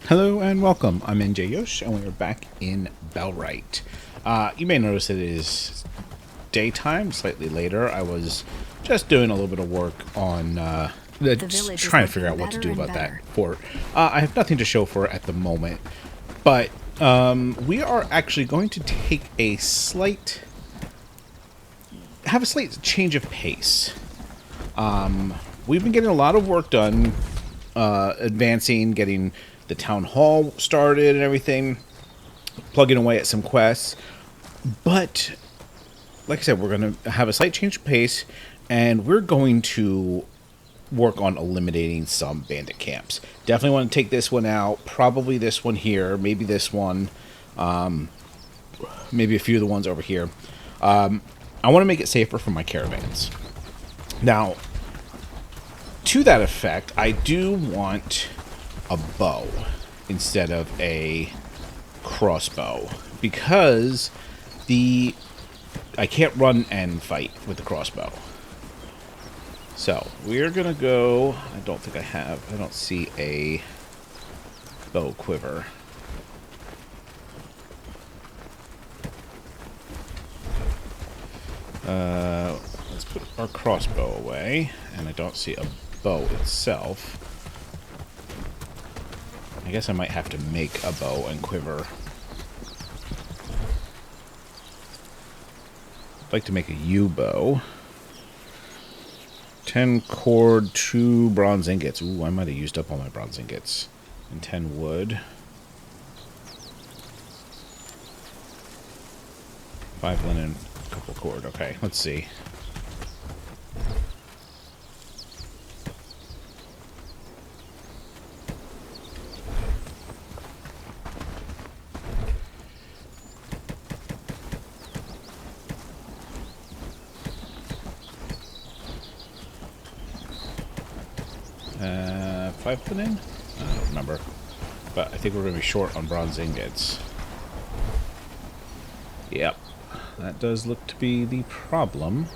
Hello and welcome. I'm NJ Yosh, and we are back in Bellwright. You may notice that it is daytime, slightly later. I was just doing a little bit of work on just trying to figure out what to do about that fort. I have nothing to show for it at the moment, but we are actually going to take a slight change of pace. We've been getting a lot of work done, advancing, getting the town hall started and everything, plugging away at some quests. But, like I said, we're going to have a slight change of pace, and we're going to work on eliminating some bandit camps. Definitely want to take this one out, probably this one here, maybe this one, maybe a few of the ones over here. I want to make it safer for my caravans. Now, to that effect, I do want a bow instead of a crossbow, because I can't run and fight with the crossbow. So we're gonna go. I don't see a bow quiver. Let's put our crossbow away, and I don't see a bow itself. I guess I might have to make a bow and quiver. I'd like to make a U-bow. 10 cord, 2 bronze ingots. Ooh, I might have used up all my bronze ingots. And 10 wood. 5 linen, a couple cord. Okay, let's see. Five linen? I don't remember. But I think we're going to be short on bronze ingots. Yep. That does look to be the problem.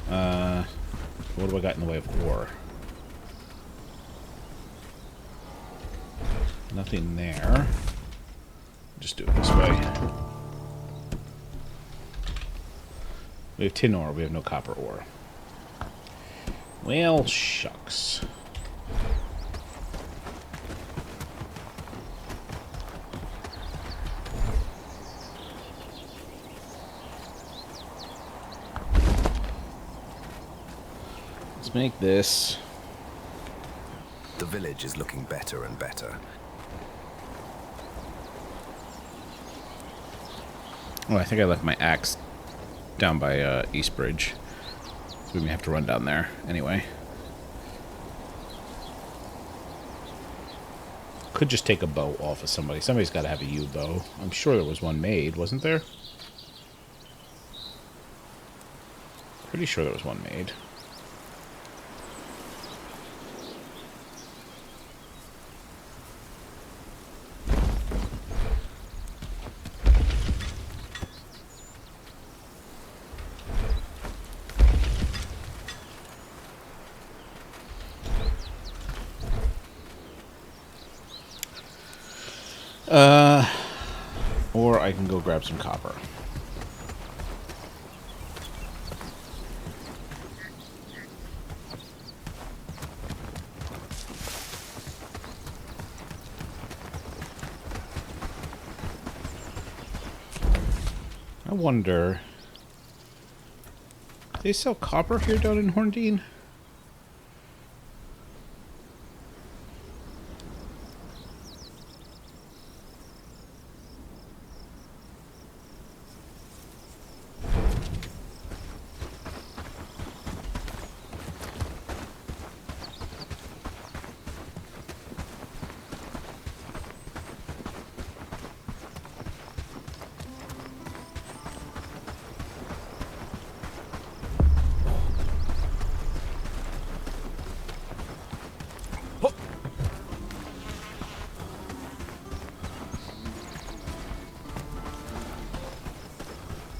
What do I got in the way of ore? Nothing there. Just do it this way. We have tin ore, we have no copper ore. Well, shucks. Let's make this. The village is looking better and better. Oh, I think I left my axe down by Eastbridge. So we may have to run down there anyway. Could just take a bow off of somebody. Somebody's got to have a U-bow. I'm sure there was one made, wasn't there? Pretty sure there was one made. Or I can go grab some copper. I wonder, do they sell copper here down in Haerndean?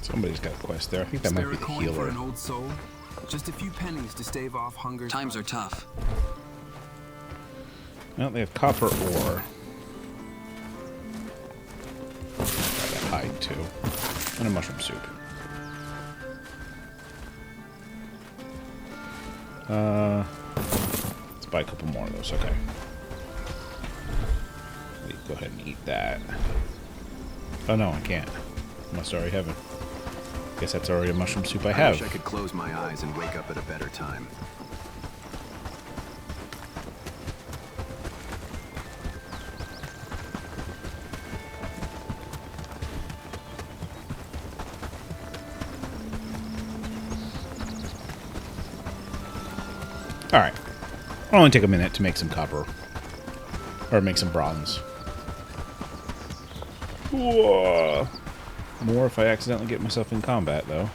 Somebody's got a quest there. I think that might be the healer. For an old soul? Just a few pennies to stave off hunger. Times are tough. Well, they have copper ore. Got that hide too. And a mushroom soup. Let's buy a couple more of those. Okay. Go ahead and eat that. Oh no, I can't. Must already have it. Guess that's already a mushroom soup I have. I wish I could close my eyes and wake up at a better time. Alright. It'll only take a minute to make some copper. Or make some bronze. Whoa. More if I accidentally get myself in combat, though.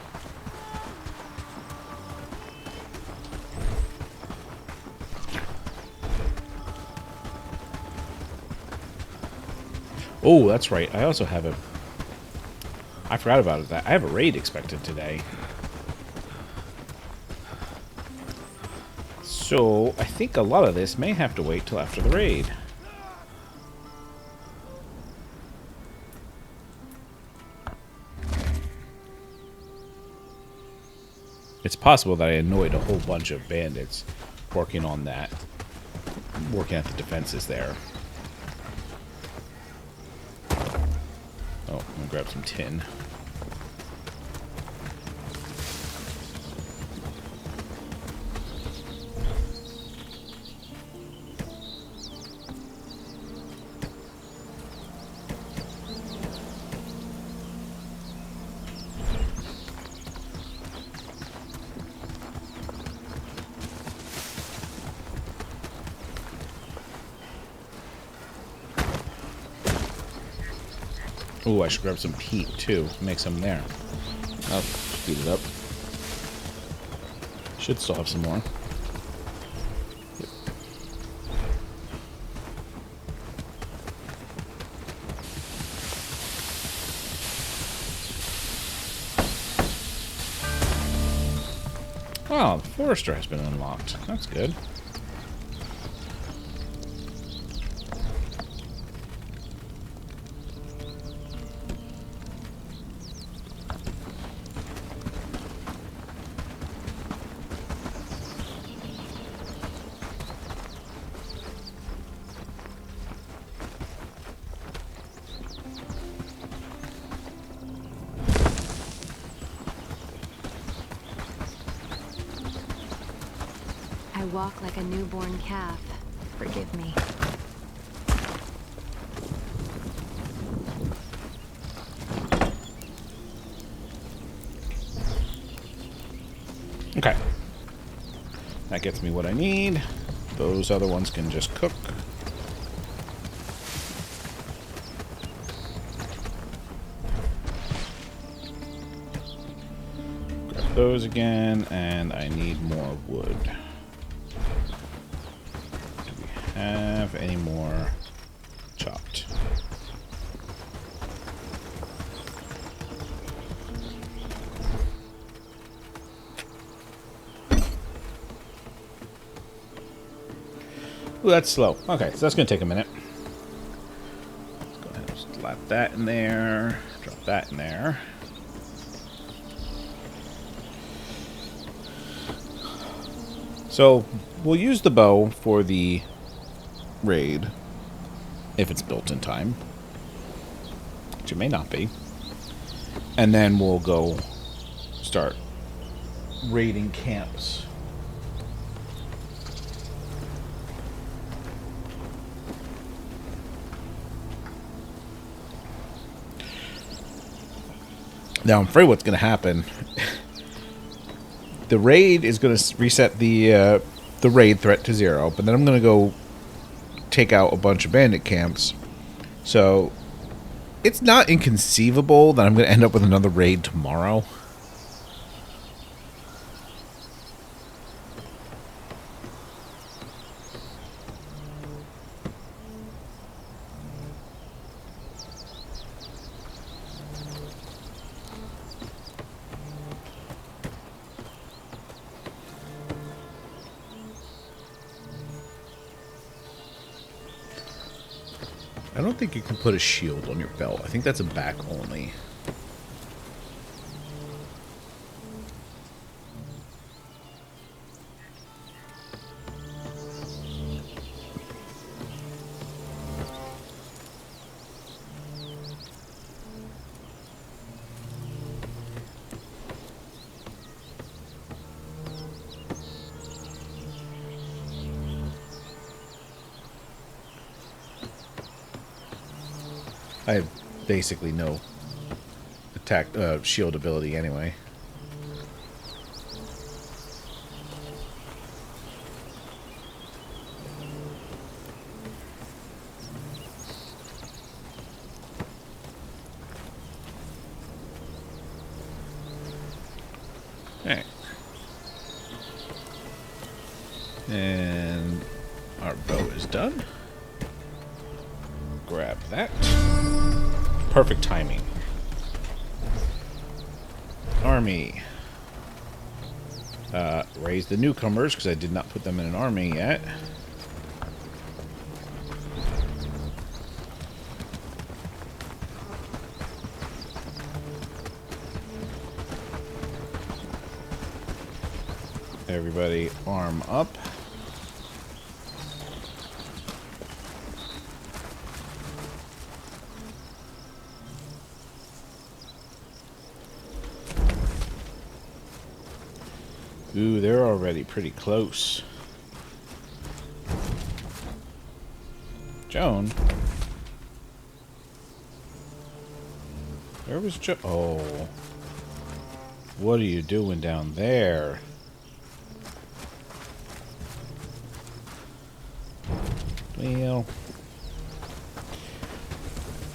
Oh, that's right. I also have a... I forgot about it. I have a raid expected today. So, I think a lot of this may have to wait till after the raid. It's possible that I annoyed a whole bunch of bandits working on that. Working at the defenses there. Oh, I'm gonna grab some tin. Ooh, I should grab some peat, too. Make some there. I'll speed it up. Should still have some more. Yep. Oh, the forester has been unlocked. That's good. I walk like a newborn calf. Forgive me. Okay. That gets me what I need. Those other ones can just cook. Grab those again, and I need more wood. Do we have any more chopped? Ooh, that's slow. Okay, so that's going to take a minute. Let's go ahead and slap that in there. Drop that in there. So, we'll use the bow for the raid. If it's built in time. Which it may not be. And then we'll go start raiding camps. Now, I'm afraid what's going to happen... the raid is going to reset the raid threat to 0, but then I'm going to go take out a bunch of bandit camps. So, it's not inconceivable that I'm going to end up with another raid tomorrow. I don't think you can put a shield on your belt. I think that's a back only. I have basically no attack shield ability anyway. Alright. And our bow is done. Grab that. Perfect timing. Army. Raise the newcomers, because I did not put them in an army yet. Everybody arm up. Ooh, they're already pretty close. Joan? Where was Joan? Oh. What are you doing down there? Well,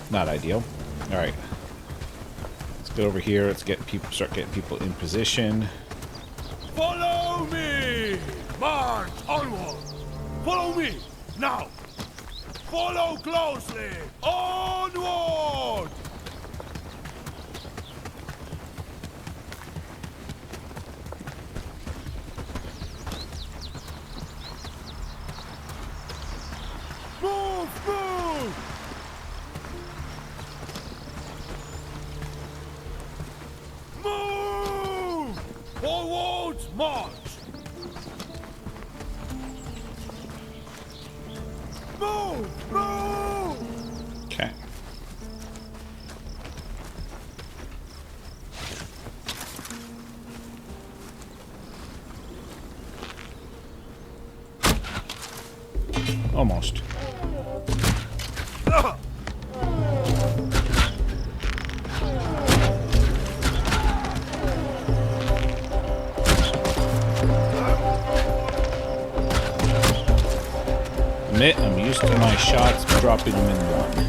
not ideal. Alright. Let's get over here. Let's get people, start getting people in position. Follow me! March onward! Follow me! Now! Follow closely! Onward! Move! Move! Move! Forward march! Move! Move! Okay. Almost. Admit, I'm used to my shots dropping them in one.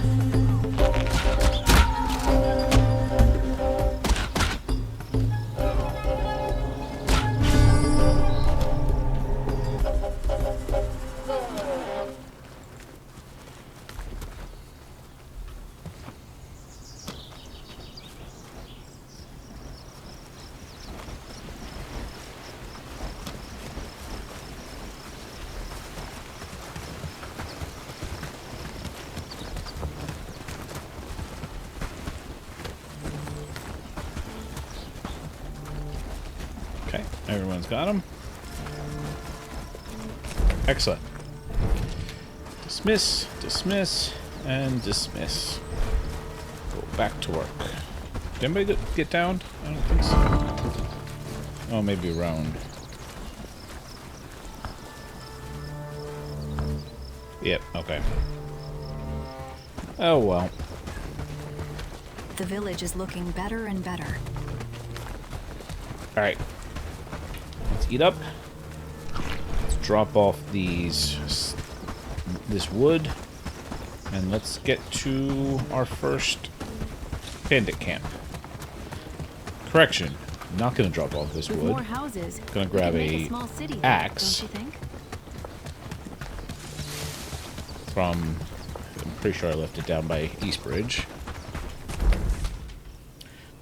Okay, everyone's got them. Excellent. Dismiss, dismiss, and dismiss. Go back to work. Did anybody get downed? I don't think so. Oh, maybe around. Yep, okay. Oh, well. The village is looking better and better. Alright. Let's eat up. Let's drop off this wood. And let's get to our first bandit camp. Correction. I'm not going to drop off this With wood. more houses, Gonna grab a small city, axe. don't you think? From, I'm pretty sure I left it down by Eastbridge.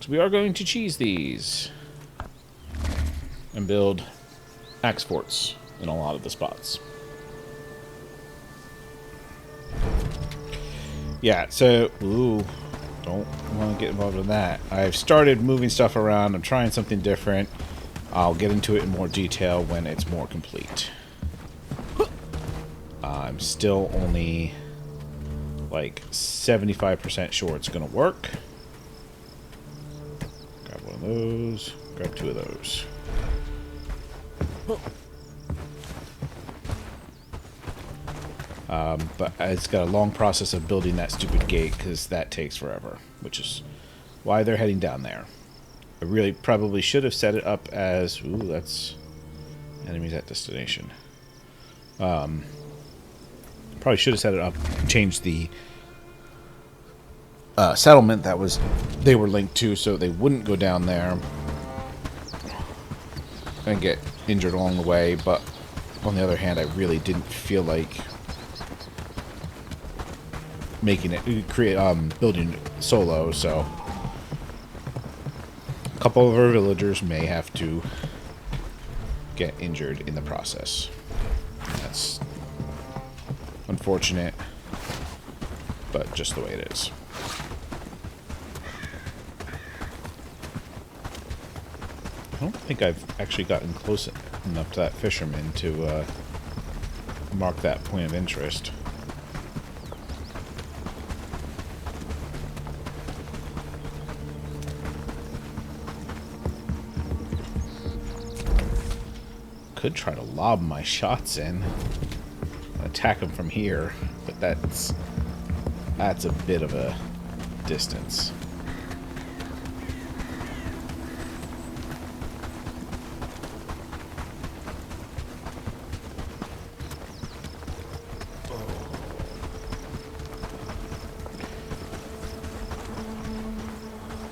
So we are going to cheese these and build axe forts in a lot of the spots. Yeah, so... Ooh, don't want to get involved in that. I've started moving stuff around. I'm trying something different. I'll get into it in more detail when it's more complete. I'm still only like 75% sure it's going to work. Grab one of those. Grab two of those. But it's got a long process of building that stupid gate because that takes forever, which is why they're heading down there. I really probably should have set it up as... Ooh, that's... Enemies at destination. Probably should have set it up, changed the settlement that was they were linked to so they wouldn't go down there and get injured along the way, but on the other hand, I really didn't feel like making it building solo, so a couple of our villagers may have to get injured in the process. That's unfortunate, but just the way it is. I don't think I've actually gotten close enough to that fisherman to mark that point of interest. Could try to lob my shots in, attack him from here, but that's a bit of a distance.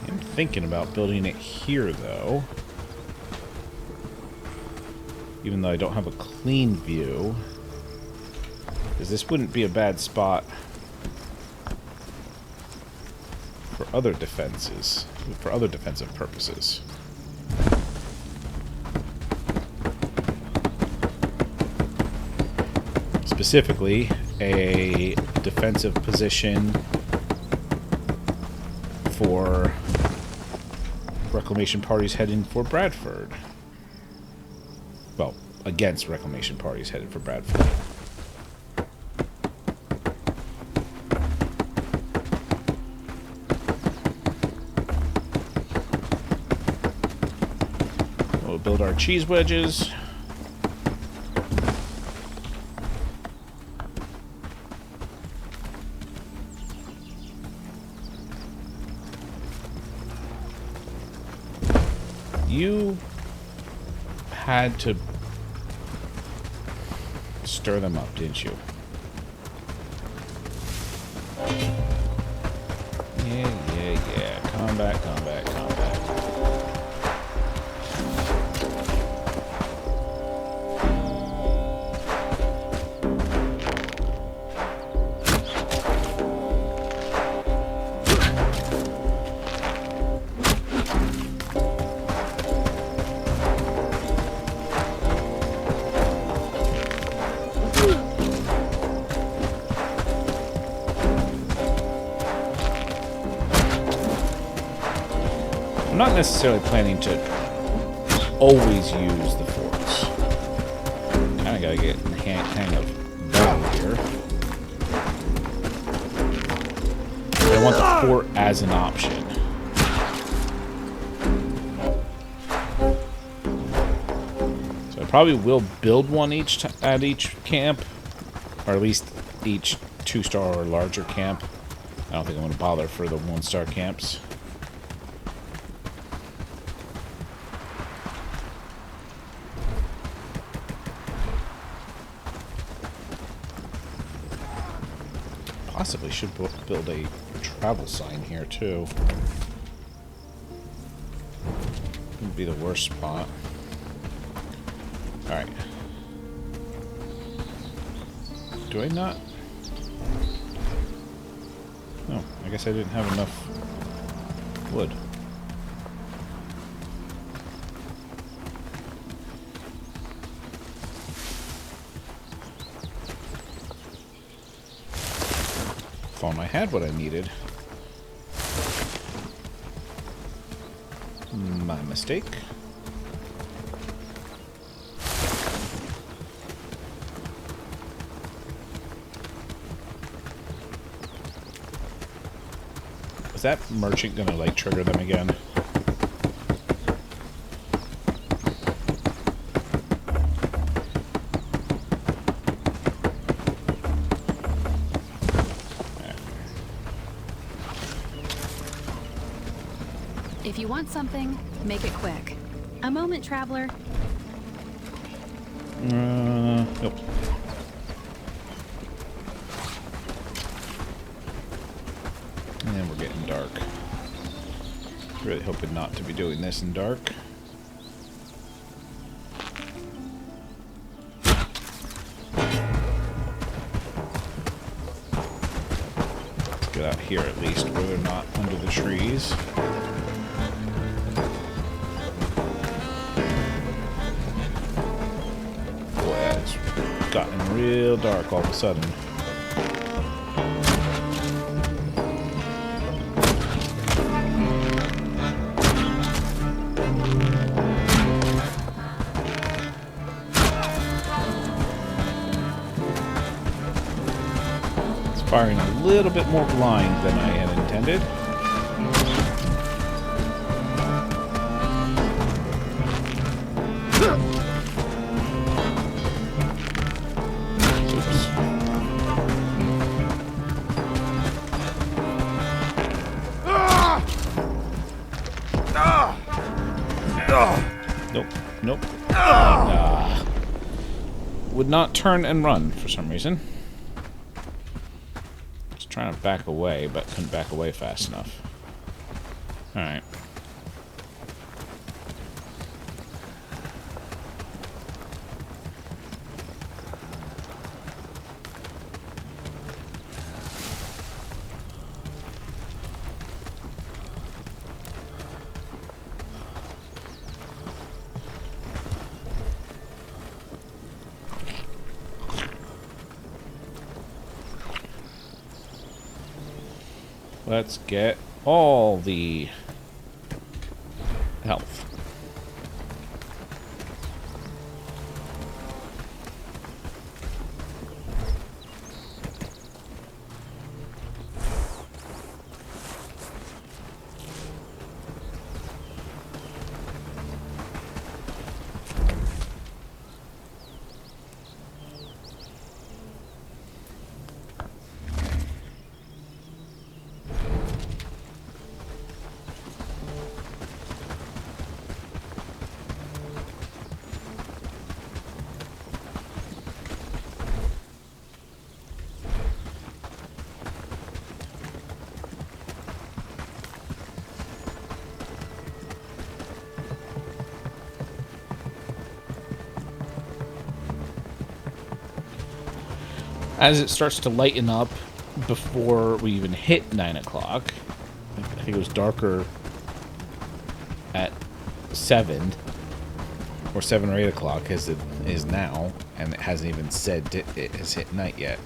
I'm thinking about building it here, though. Even though I don't have a clean view, because this wouldn't be a bad spot for other defenses, for other defensive purposes. Specifically, a defensive position for reclamation parties heading for Bradford. Well, against reclamation parties headed for Bradford. We'll build our cheese wedges. You had to stir them up, didn't you? Yeah. Combat. I'm not necessarily planning to always use the forts. Kind of gotta get in the hang of that here. But I want the fort as an option. So I probably will build one at each camp, or at least each 2-star or larger camp. I don't think I'm going to bother for the 1-star camps. Possibly should build a travel sign here too. Wouldn't be the worst spot. Alright. Do I not? No, I guess I didn't have enough wood. phone. I had what I needed. My mistake. Is that merchant gonna, like, trigger them again? If you want something, make it quick. A moment, traveler. Nope. And we're getting dark. Really hoping not to be doing this in dark. Let's get out here at least where they're not under the trees. Boy, it's gotten real dark all of a sudden. Firing a little bit more blind than I had intended. Oops. Nope. Nope. And, would not turn and run for some reason. Trying to back away, but couldn't back away fast enough. Alright. Let's get all the health. As it starts to lighten up before we even hit 9 o'clock, I think it was darker at 7 or 7 or 8 o'clock as it is now, and it hasn't even said it has hit night yet.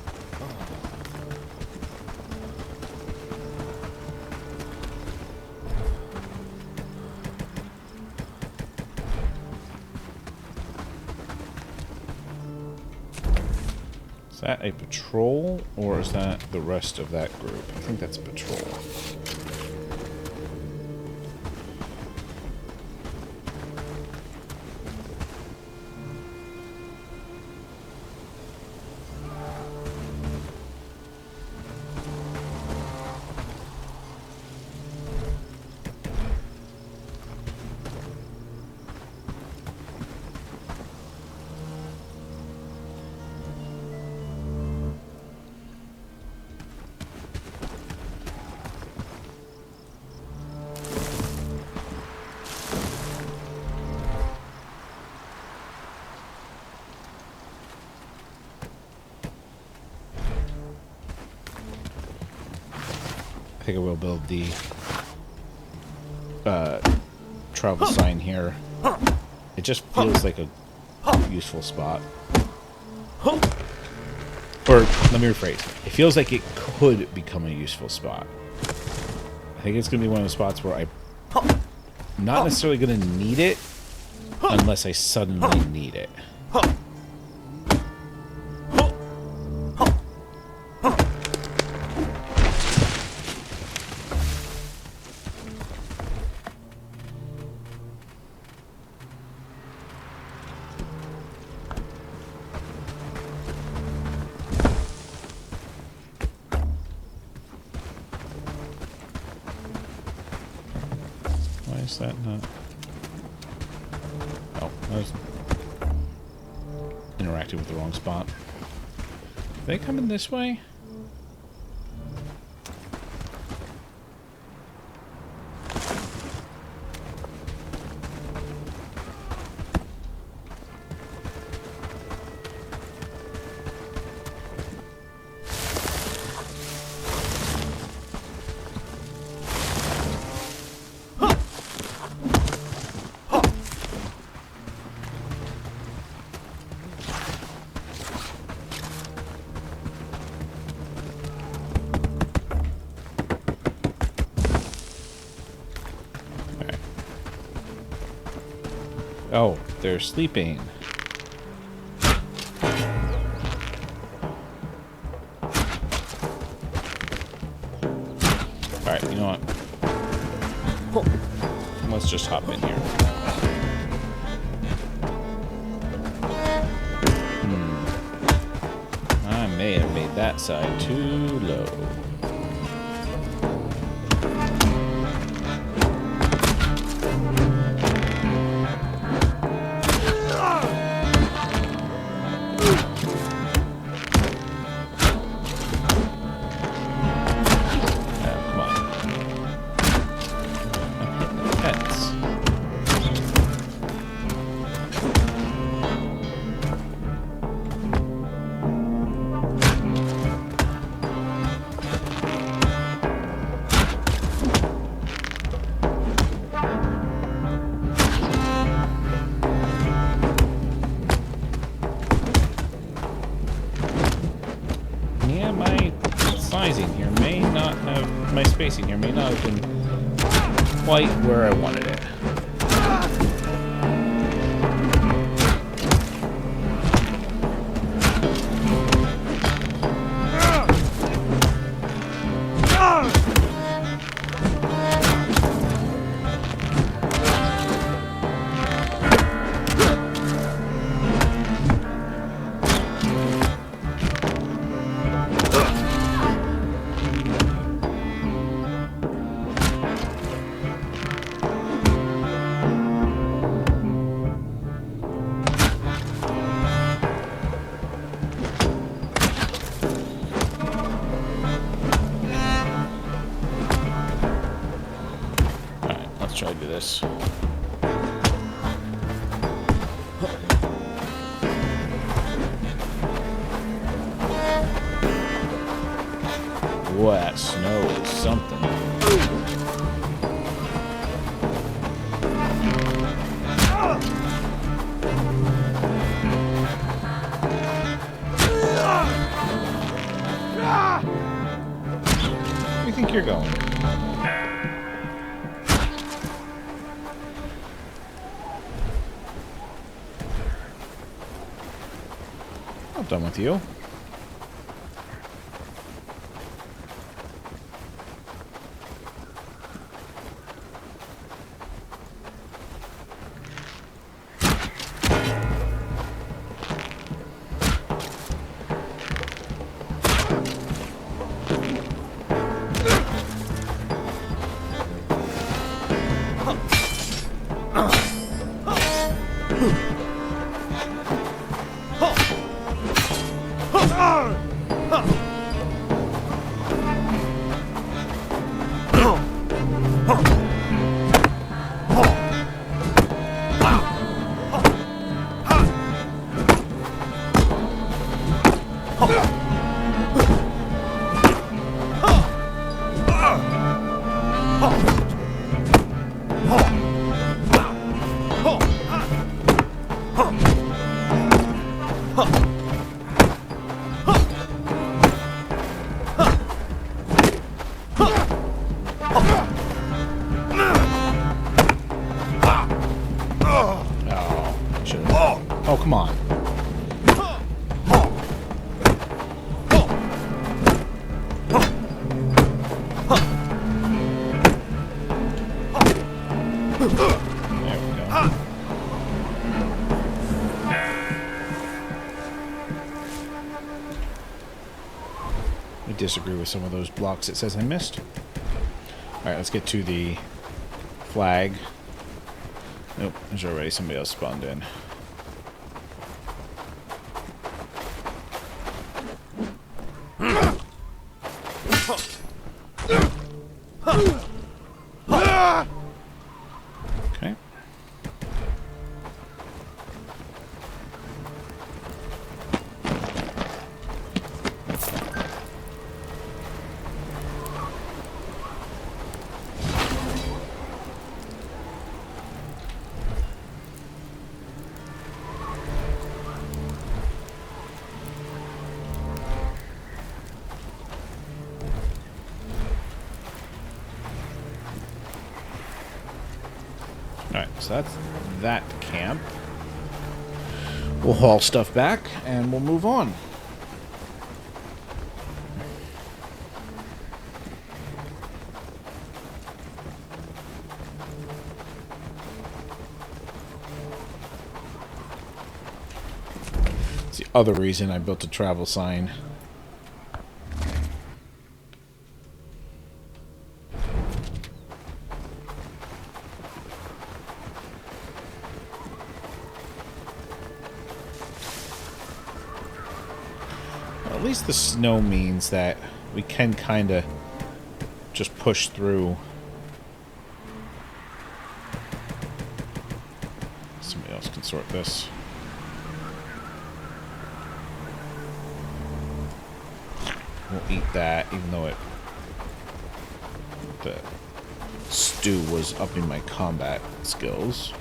Is that a patrol, or is that the rest of that group? I think that's a patrol. I think I will build the travel sign here. It just feels like a useful spot. Or, let me rephrase. It feels like it could become a useful spot. I think it's going to be one of the spots where I'm not necessarily going to need it unless I suddenly need it. Why is that not... Oh, I was interacting with the wrong spot. Are they coming this way? Oh, they're sleeping. Alright, you know what? Let's just hop in here. I may have made that side too low. Spacing here may not have been quite where I wanted it. Try to do this. Boy, that snow is something. Where do you think you're going? I'm done with you. I disagree with some of those blocks it says I missed. Alright, let's get to the flag. Nope, there's already somebody else spawned in. Okay. Alright, so that's that camp. We'll haul stuff back, and we'll move on. It's the other reason I built a travel sign. At least the snow means that we can kind of just push through. Somebody else can sort this. We'll eat that, even though the stew was upping my combat skills.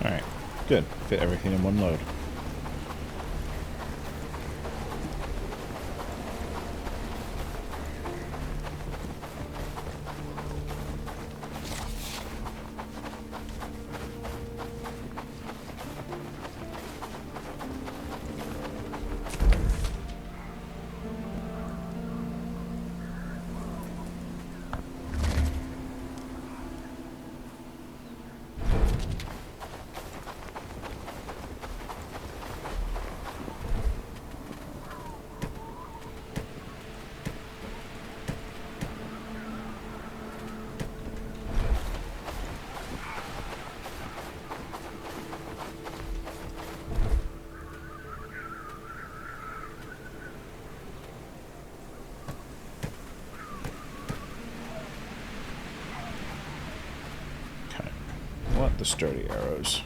Alright, good. Fit everything in one load. The sturdy arrows.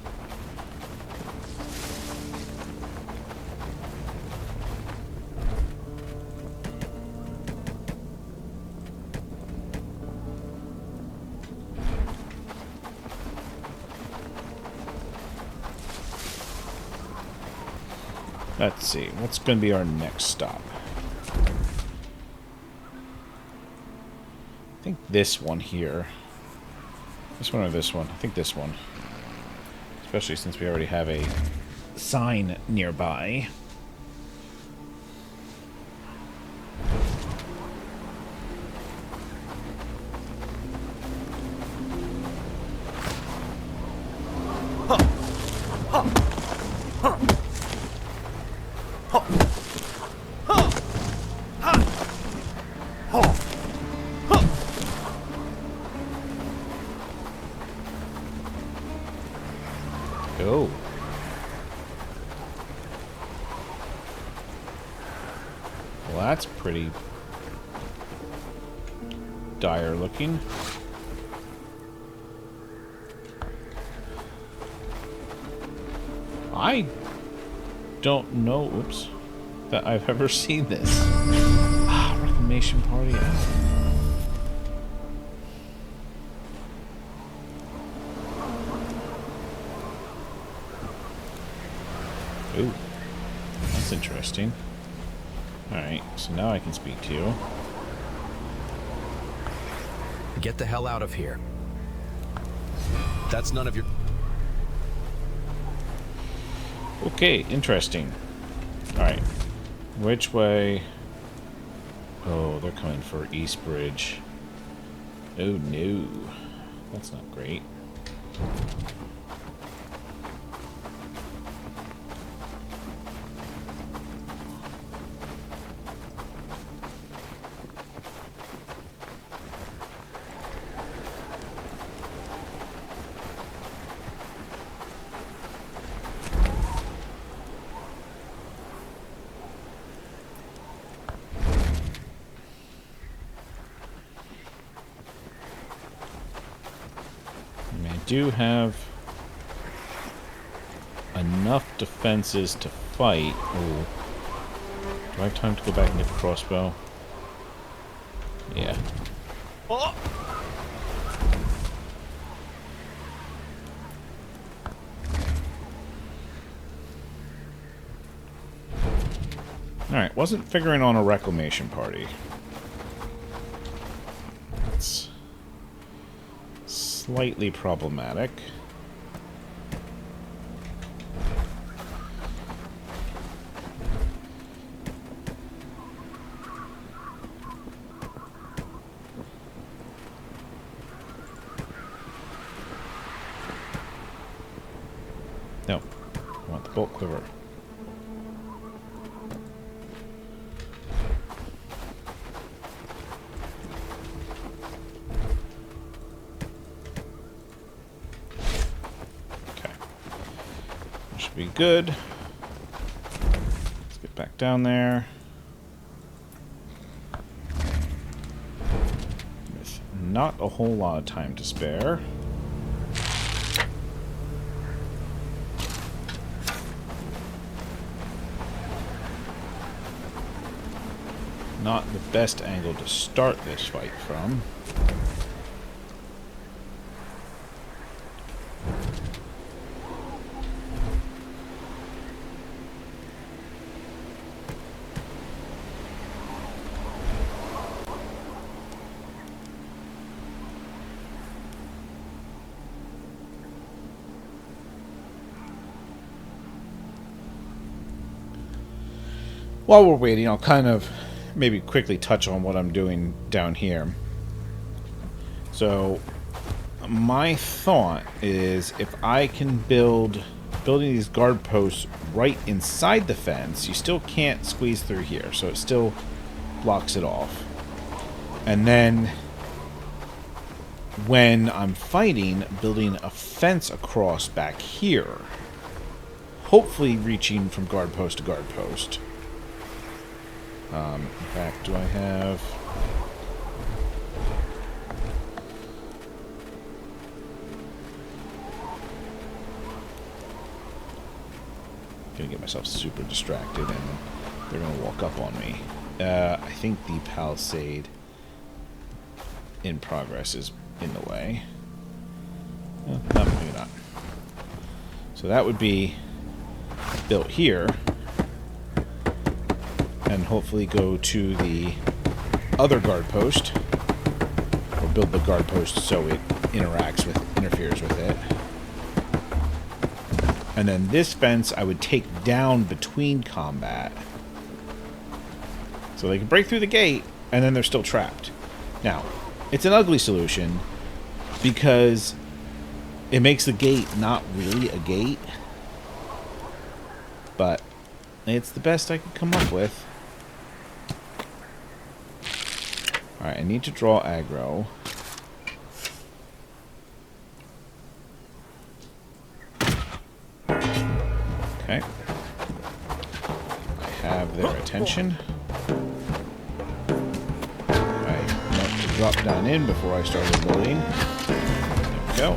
Let's see, what's going to be our next stop? I think this one here. This one or this one? I think this one. Especially since we already have a sign nearby. Oh. Well, that's pretty dire looking. I don't know, oops, that I've ever seen this. Ah, reclamation party. Ooh, that's interesting. Alright, so now I can speak to you. Get the hell out of here. That's none of your... Okay, interesting. Alright. Which way? Oh, they're coming for East Bridge. Oh no. That's not great. Do have enough defenses to fight. Oh, do I have time to go back and get the crossbow? Yeah. Oh! Alright, wasn't figuring on a reclamation party. That's slightly problematic. No, I want the bolt quiver. Be good. Let's get back down there. With not a whole lot of time to spare. Not the best angle to start this fight from. While we're waiting, I'll kind of maybe quickly touch on what I'm doing down here. So, my thought is if I can building these guard posts right inside the fence, you still can't squeeze through here, so it still blocks it off. And then, when I'm fighting, building a fence across back here. Hopefully reaching from guard post to guard post. In fact, do I have... Gonna get myself super distracted and they're gonna walk up on me. I think the palisade in progress is in the way. No, maybe not. So that would be built here. And hopefully go to the other guard post, or build the guard post so it interferes with it. And then this fence I would take down between combat, so they can break through the gate, and then they're still trapped. Now, it's an ugly solution because it makes the gate not really a gate, but it's the best I could come up with. Alright, I need to draw aggro. Okay. I have their attention. Alright, no, drop down in before I started loading. There we go.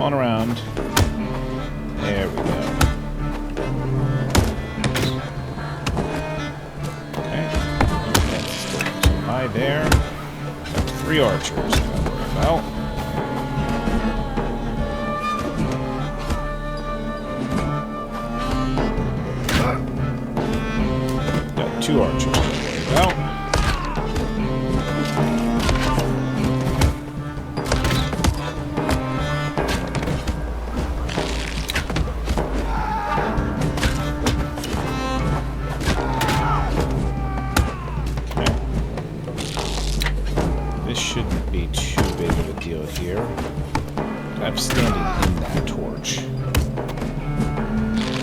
On around. There we go. Okay. That's still too high there. 3 archers to worry about. Got 2 archers to worry about. Here. I'm standing in that torch.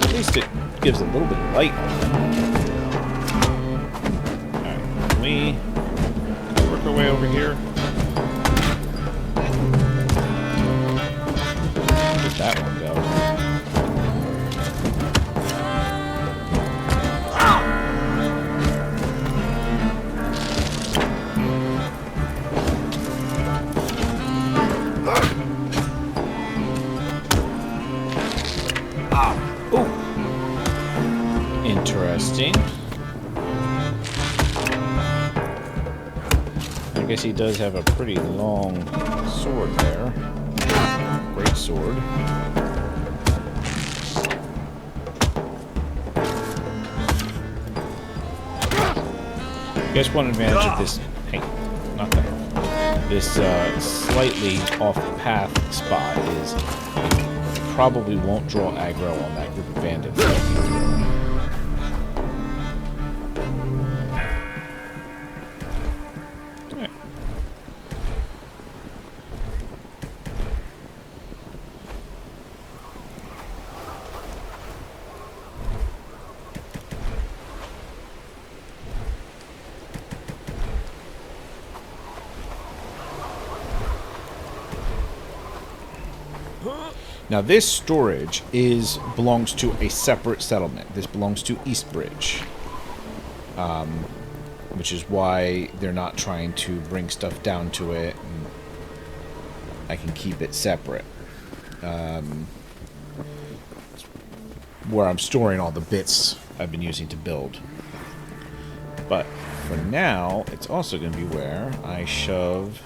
At least it gives a little bit of light on them. Alright, we work our way over here. Let that one go. Interesting. I guess he does have a pretty long sword there. Great sword. I guess one advantage of this... Hey, not that. This slightly off-path spot is it probably won't draw aggro on that group of bandits. Now this storage belongs to a separate settlement. This belongs to Eastbridge. Which is why they're not trying to bring stuff down to it. And I can keep it separate. Where I'm storing all the bits I've been using to build. But for now, it's also going to be where I shove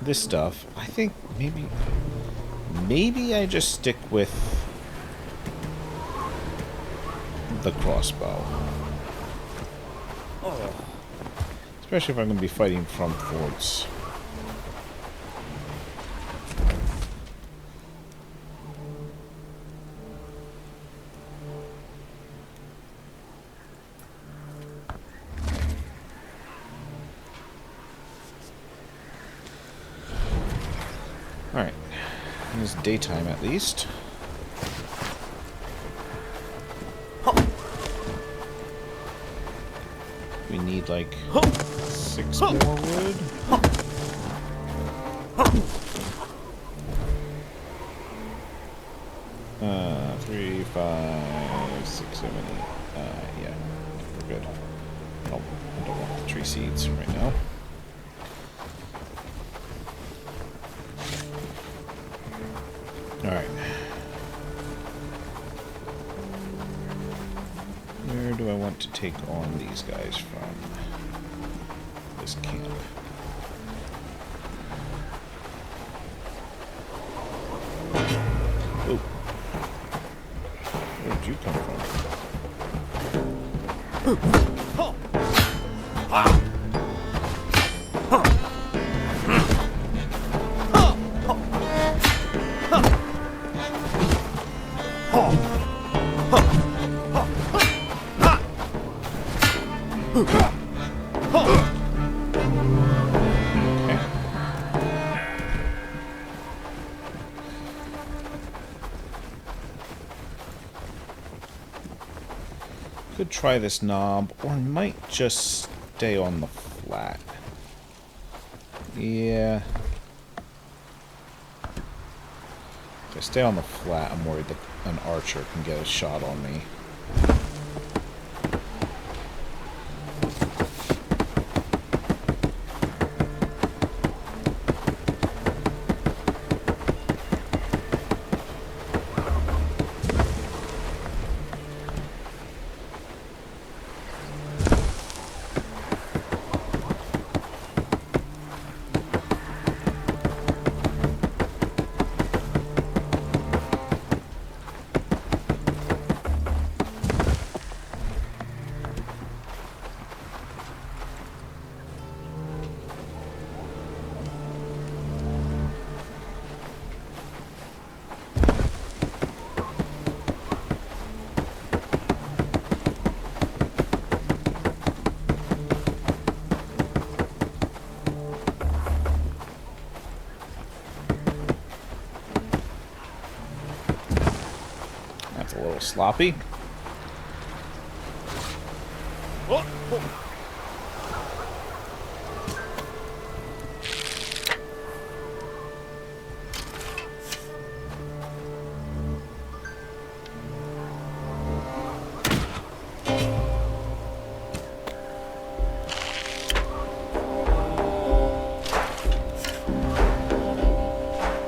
this stuff. I think maybe I just stick with the crossbow. Especially if I'm going to be fighting from forts. Alright. It's daytime at least. We need like 6 more wood. 3, 5, 6, 7, 8. Yeah, we're good. Oh, I don't want the tree seeds right now. Alright. Where do I want to take on these guys from? This camp. Oh. Where'd you come from? Could try this knob, or might just stay on the flat. Yeah. If I stay on the flat, I'm worried that an archer can get a shot on me. That's a little sloppy. Oh, oh.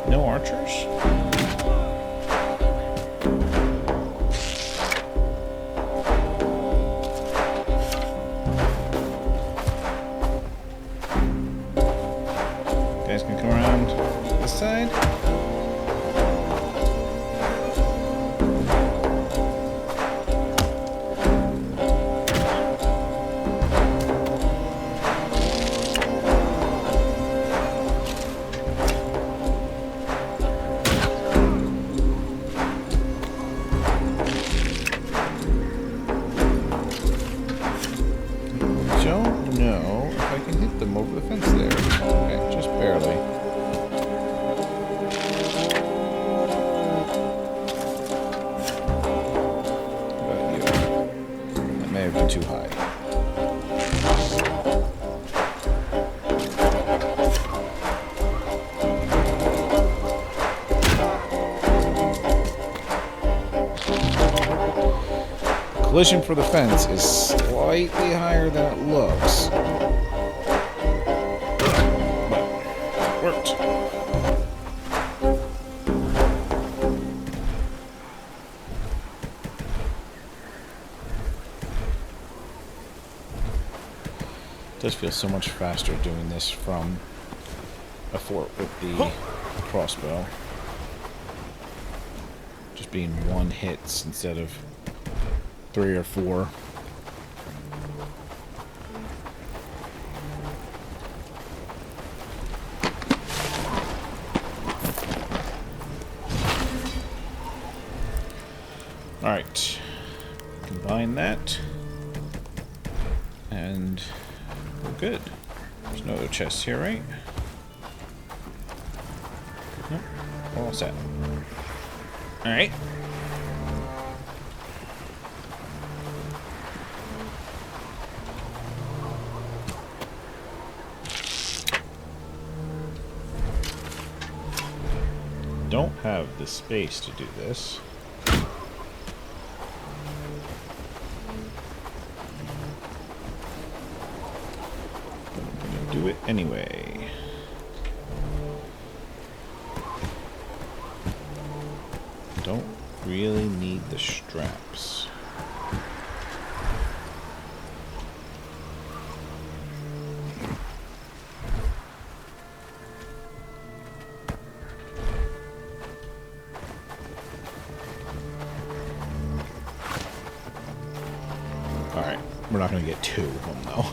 No archers? Guys can come around this side. Don't know if I can hit them over the fence there. Okay, just barely. How about you? That may have been too high. Collision for the fence is slightly higher than it looks. But it worked. It does feel so much faster doing this from a fort with the crossbow. Just being one hits instead of 3 or 4. Alright. Combine that. And we're good. There's no other chests here, right? Nope. All set. Alright. Don't have the space to do this. But I'm gonna do it anyway. Don't really need the straps. Alright, we're not going to get 2 of them, though.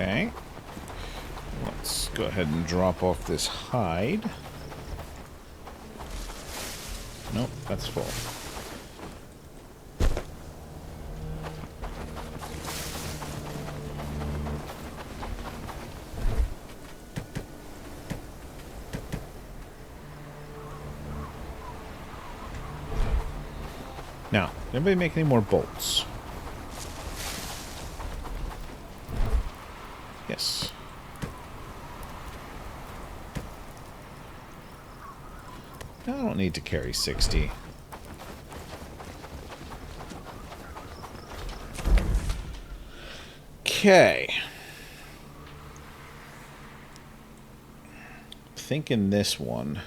Okay. Let's go ahead and drop off this hide. Nope, that's full. Now, did anybody make any more bolts? Yes. I don't need to carry 60. Okay. Thinking this one.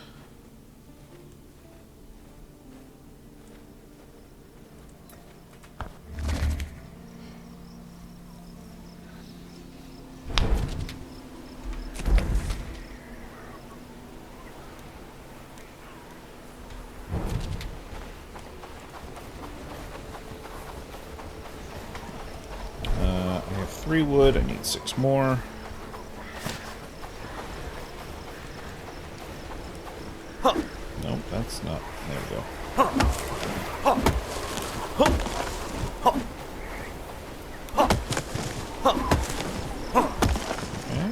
I have 3 wood. I need 6 more. Nope, that's not. There we go. Okay.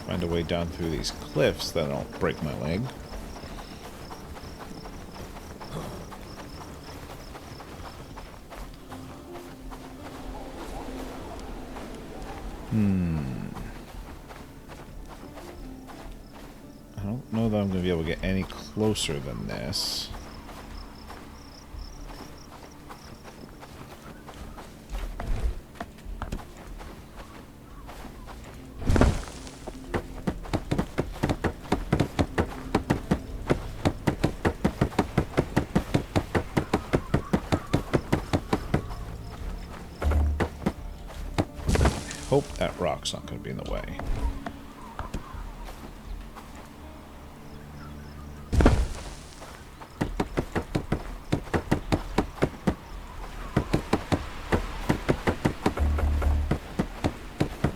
Find a way down through these cliffs that don't break my leg. I don't know that I'm going to be able to get any closer than this. Hope that rock's not going to be in the way.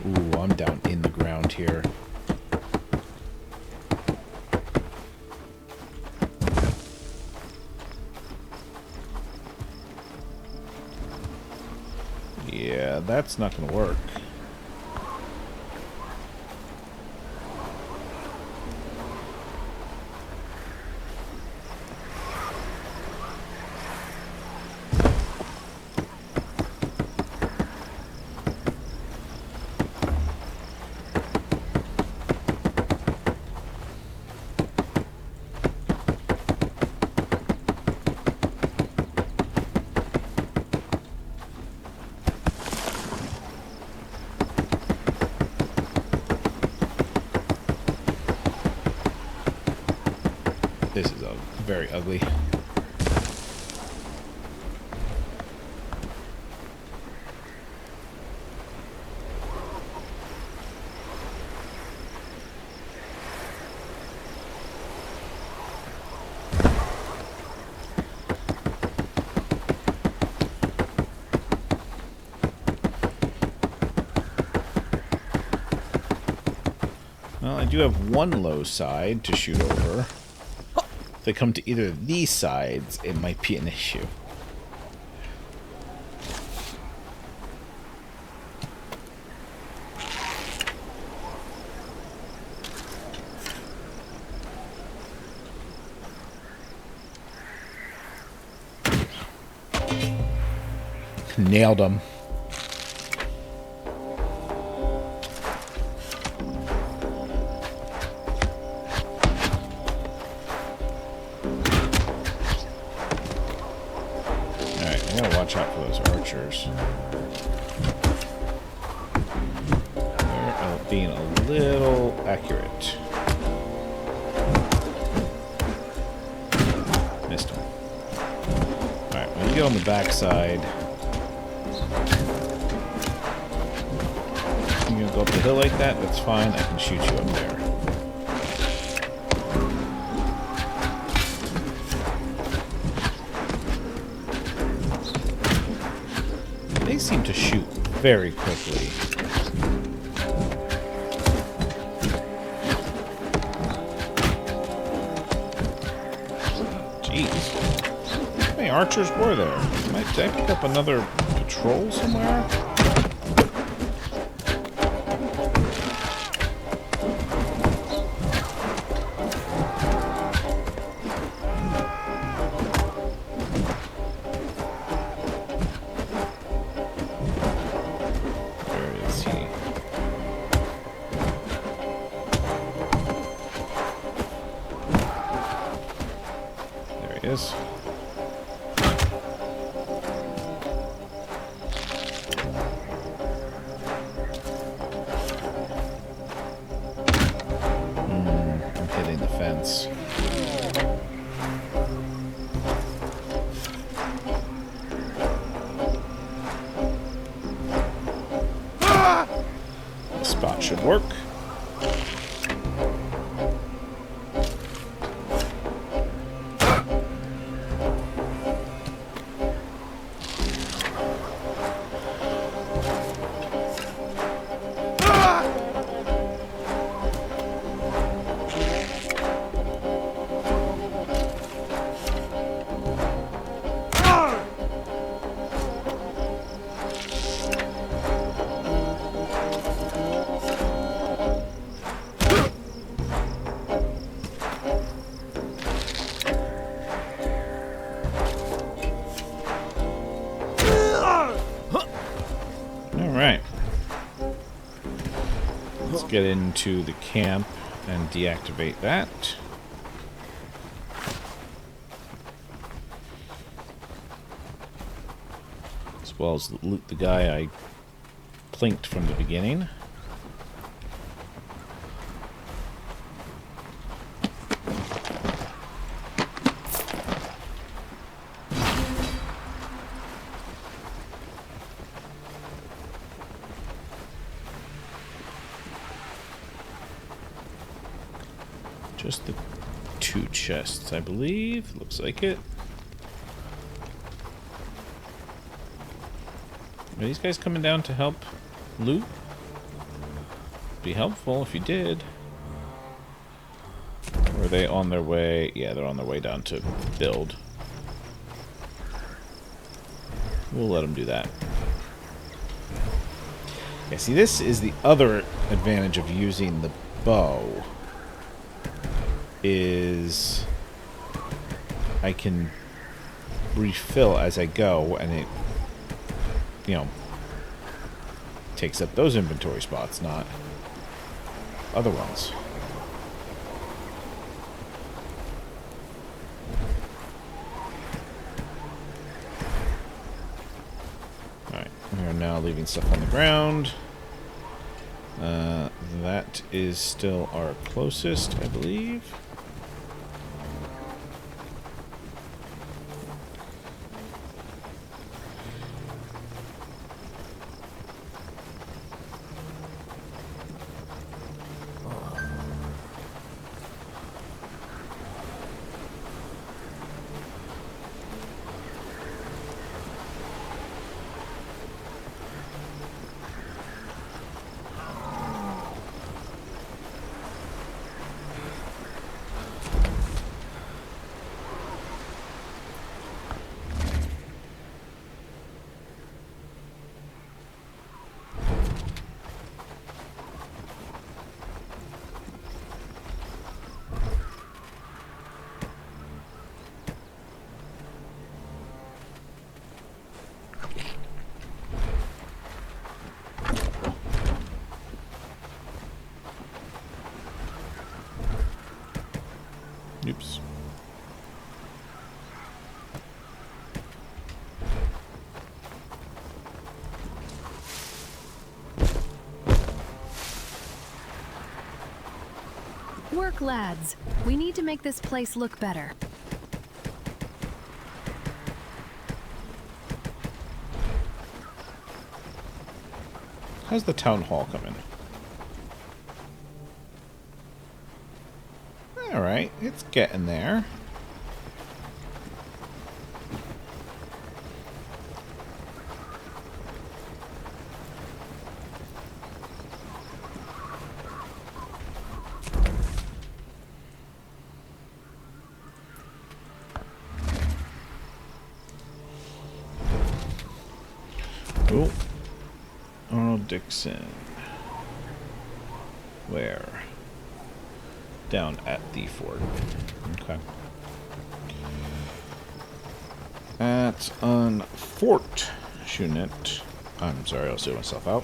Ooh, I'm down in the ground here. Yeah, that's not going to work. This is very ugly. Well, I do have one low side to shoot over. If they come to either of these sides, it might be an issue. Nailed him. Watch out for those archers. They're being a little accurate. Missed him. Alright, when you get on the back side, you you go up the hill like that, that's fine. I can shoot you up there. They seem to shoot very quickly. Jeez. How many archers were there? Did I pick up another patrol somewhere? Is. I'm hitting the fence. This spot should work. Get into the camp and deactivate that. As well as loot the guy I plinked from the beginning. Just the 2 chests, I believe. Looks like it. Are these guys coming down to help loot? Be helpful if you did. Or are they on their way? Yeah, they're on their way down to build. We'll let them do that. Yeah, see, this is the other advantage of using the bow. Is I can refill as I go, and it, you know, takes up those inventory spots, not other ones. Alright, we are now leaving stuff on the ground. That is still our closest, I believe. Oops. Work, lads. We need to make this place look better. How's the town hall coming? Alright, it's getting there. Oh, Arnold Dixon. Where? Down at the fort. Okay. That's unfortunate. I'm sorry, I'll see myself out.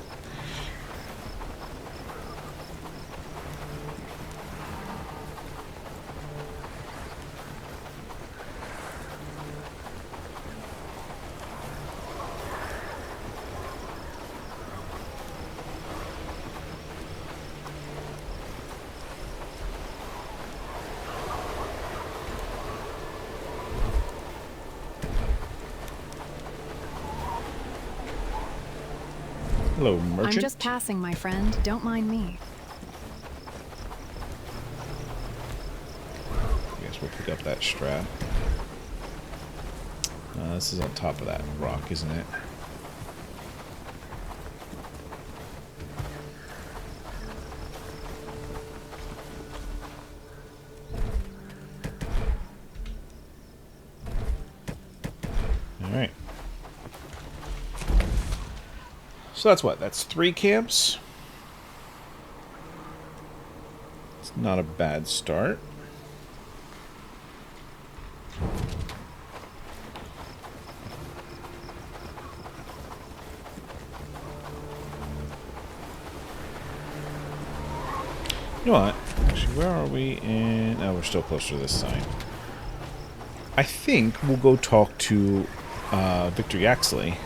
Hello, merchant. I'm just passing, my friend. Don't mind me. I guess we'll pick up that strap. This is on top of that rock, isn't it? Alright. So that's what? That's 3 camps? It's not a bad start. You know what? Actually, where are we in... Oh, we're still closer to this sign. I think we'll go talk to Victor Yaxley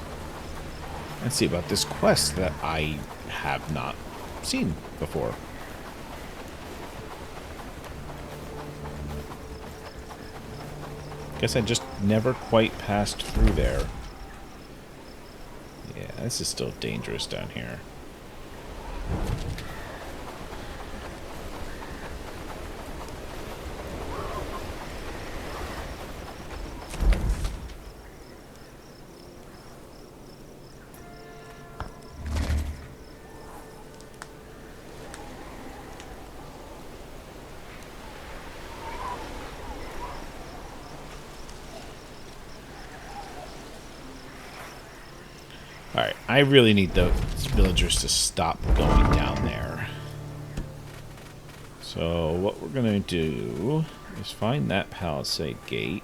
and see about this quest that I have not seen before. Guess I just never quite passed through there. Yeah, this is still dangerous down here. Alright, I really need the villagers to stop going down there. So what we're going to do is find that palisade gate.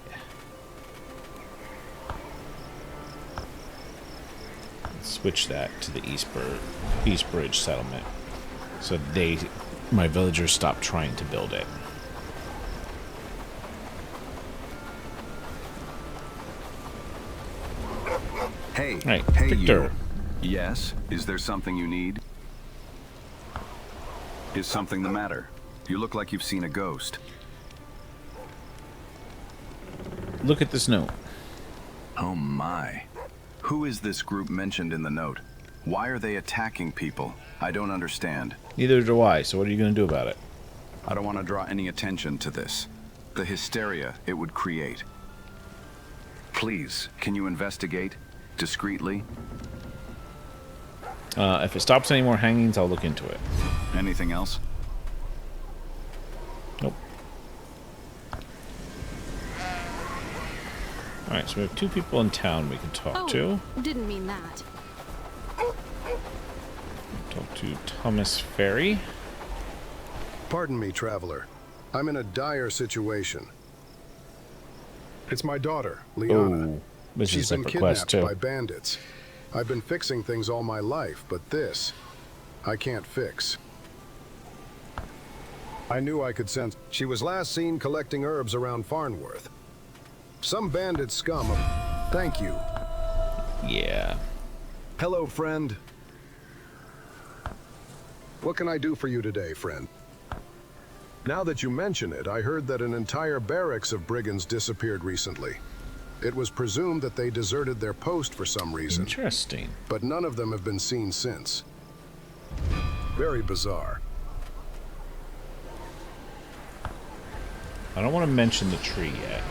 And switch that to the East Bridge settlement. So my villagers stop trying to build it. Hey, Right, hey, Victor. you. Yes? Is there something you need? Is something the matter? You look like you've seen a ghost. Look at this note. Oh my. Who is this group mentioned in the note? Why are they attacking people? I don't understand. Neither do I, so what are you going to do about it? I don't want to draw any attention to this. The hysteria it would create. Please, can you investigate? Discreetly? If it stops any more hangings, I'll look into it. Anything else? Nope. Alright, so we have 2 people in town we can talk to. Didn't mean that. Talk to Thomas Ferry. Pardon me, traveler. I'm in a dire situation. It's my daughter, Liana. Oh, this She's is a been separate quest kidnapped too. by bandits. I've been fixing things all my life, but this, I can't fix. I knew I could sense. She was last seen collecting herbs around Farnworth. Some bandit scum. Thank you. Yeah. Hello, friend. What can I do for you today, friend? Now that you mention it, I heard that an entire barracks of brigands disappeared recently. It was presumed that they deserted their post for some reason. Interesting. But none of them have been seen since. Very bizarre. I don't want to mention the tree yet.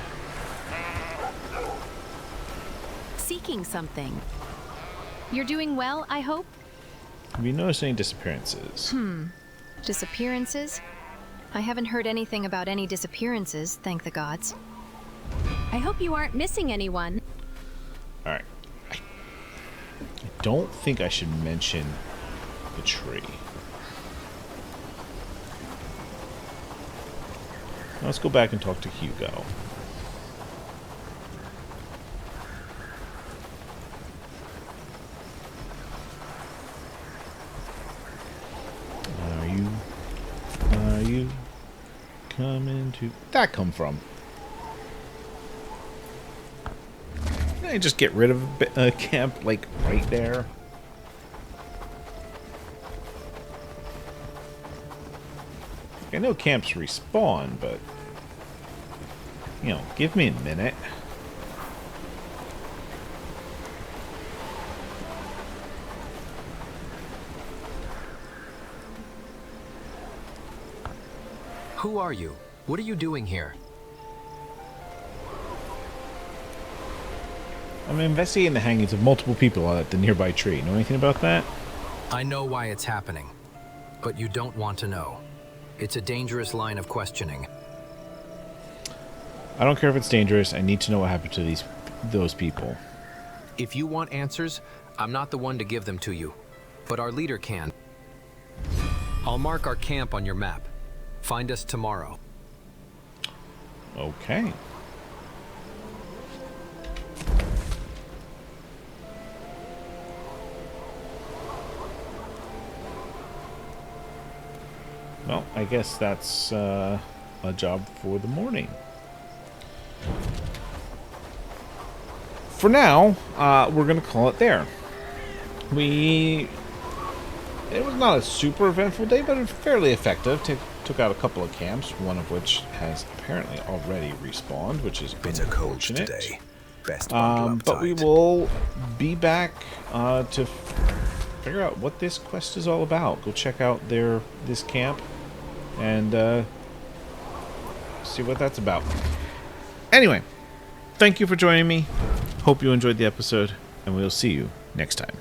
Seeking something. You're doing well, I hope? Have you noticed any disappearances? Disappearances? I haven't heard anything about any disappearances, thank the gods. I hope you aren't missing anyone. Alright. I don't think I should mention the tree. Let's go back and talk to Hugo. Are you coming to... that come from? Can I just get rid of a camp, like, right there? I know camps respawn, but... you know, give me a minute. Who are you? What are you doing here? I'm investigating the hangings of multiple people at the nearby tree. Know anything about that? I know why it's happening, but you don't want to know. It's a dangerous line of questioning. I don't care if it's dangerous. I need to know what happened to those people. If you want answers, I'm not the one to give them to you, but our leader can. I'll mark our camp on your map. Find us tomorrow. Okay. Well, I guess that's a job for the morning. For now, we're going to call it there. It was not a super eventful day, but fairly effective. Took out a couple of camps, one of which has apparently already respawned, which is Bitter cold unfortunate. today. Best bundle up But we tight. will be back to figure out what this quest is all about. Go check out this camp and see what that's about. Anyway, thank you for joining me. Hope you enjoyed the episode, and we'll see you next time.